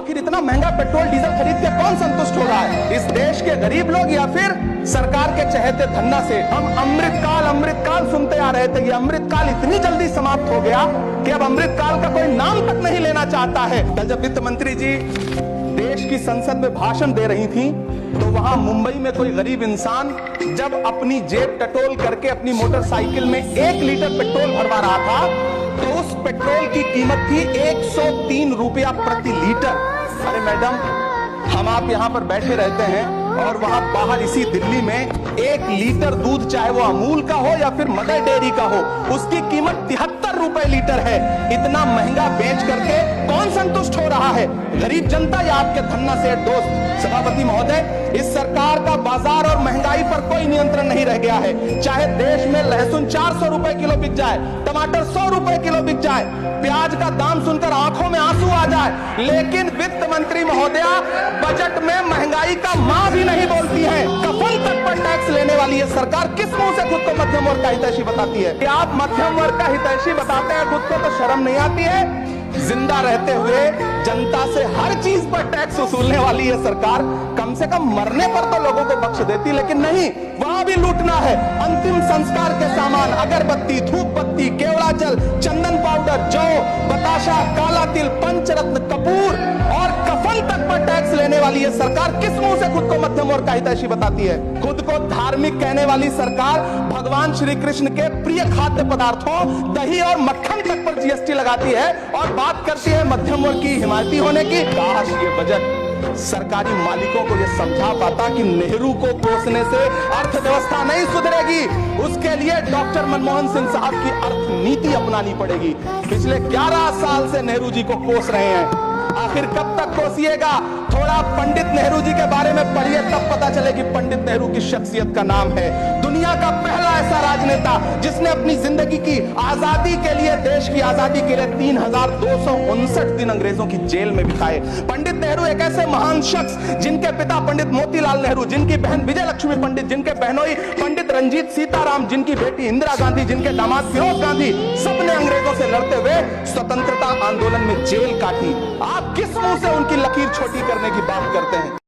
आखिर इतना महंगा पेट्रोल डीजल खरीद के कौन संतुष्ट हो रहा है, इस देश के गरीब लोग या फिर सरकार के चहेते धन्ना से? हम अमृतकाल सुनते आ रहे थे, ये अमृतकाल इतनी जल्दी समाप्त हो गया कि अब अमृतकाल का कोई नाम तक नहीं लेना चाहता है। कल जब वित्त मंत्री जी देश की संसद में भाषण दे रही थी तो वहां मुंबई में कोई गरीब इंसान जब अपनी जेब टटोल करके अपनी मोटरसाइकिल में 1 लीटर पेट्रोल भरवा रहा था तो उस पेट्रोल की कीमत थी 103 रुपया प्रति लीटर। अरे मैडम, हम आप यहां पर बैठे रहते हैं और वहां बाहर इसी दिल्ली में 1 लीटर दूध, चाहे वो अमूल का हो या फिर मदर डेयरी का हो, उसकी कीमत 73 रुपए लीटर है। इतना महंगा बेच करके कौन संतुष्ट हो रहा है, गरीब जनता या आपके धन्ना सेठ दोस्त? सभापति महोदय, इस सरकार का बाजार और महंगाई पर कोई नियंत्रण नहीं रह गया है। चाहे देश में लहसुन 400 रुपए किलो बिक जाए, टमाटर 100 रुपए किलो बिक जाए, प्याज का दाम सुनकर आंखों में आंसू आ जाए, लेकिन वित्त मंत्री महोदया बजट में महंगाई का मां भी नहीं बोलती है। कफन तक पर टैक्स लेने वाली है सरकार। किस मुंह से खुद को मध्यम वर्ग का हितैषी बताती है? कि आप मध्यम वर्ग का हितैषी बताते हैं खुद को, तो शर्म नहीं आती है? जिंदा रहते हुए जनता से हर चीज पर टैक्स वसूलने वाली है सरकार। कम से कम मरने पर तो लोगों को बख्श देती, लेकिन नहीं, वहां भी लूटना है। अंतिम संस्कार के सामान, अगरबत्ती, धूप बत्ती, केवड़ा जल, चंदन पाउडर, जौ, बताशा, काला तिल, पंचरत्न, कपूर और कफन तक पर टैक्स लेने वाली है सरकार। किस मुंह से खुद को मध्यम वर्ग का हितैषी बताती है? खुद को धार्मिक कहने वाली सरकार भगवान श्री कृष्ण के प्रिय खाद्य पदार्थों, दही और मक्खन तक पर जीएसटी लगाती है और बात करती है मध्यम वर्ग की हिमायती होने की। काश ये बजट सरकारी मालिकों को यह समझा पाता कि नेहरू को कोसने से अर्थव्यवस्था नहीं सुधरेगी, उसके लिए डॉक्टर मनमोहन सिंह साहब की अर्थ नीति अपनानी पड़ेगी। पिछले 11 साल से नेहरू जी को कोस रहे हैं, आखिर कब तक कोसिएगा? थोड़ा पंडित नेहरू जी के बारे में पढ़िए, तब पता चले कि पंडित नेहरू की शख्सियत का नाम है। दुनिया का पहला ऐसा राजनेता जिसने अपनी जिंदगी की आजादी के लिए, देश की आजादी के लिए 3259 दिन अंग्रेजों की जेल में बिताए। पंडित नेहरू एक ऐसे महान शख्स जिनके पिता पंडित मोतीलाल नेहरू, जिनकी बहन विजय लक्ष्मी पंडित, जिनके बहनोई पंडित रंजीत सीताराम, जिनकी बेटी इंदिरा गांधी, जिनके दामाद फिरोज गांधी, सबने अंग्रेजों से लड़ते हुए स्वतंत्रता आंदोलन में जेल काटी। आप किस मुंह से उनकी लकीर छोटी करने की बात करते हैं?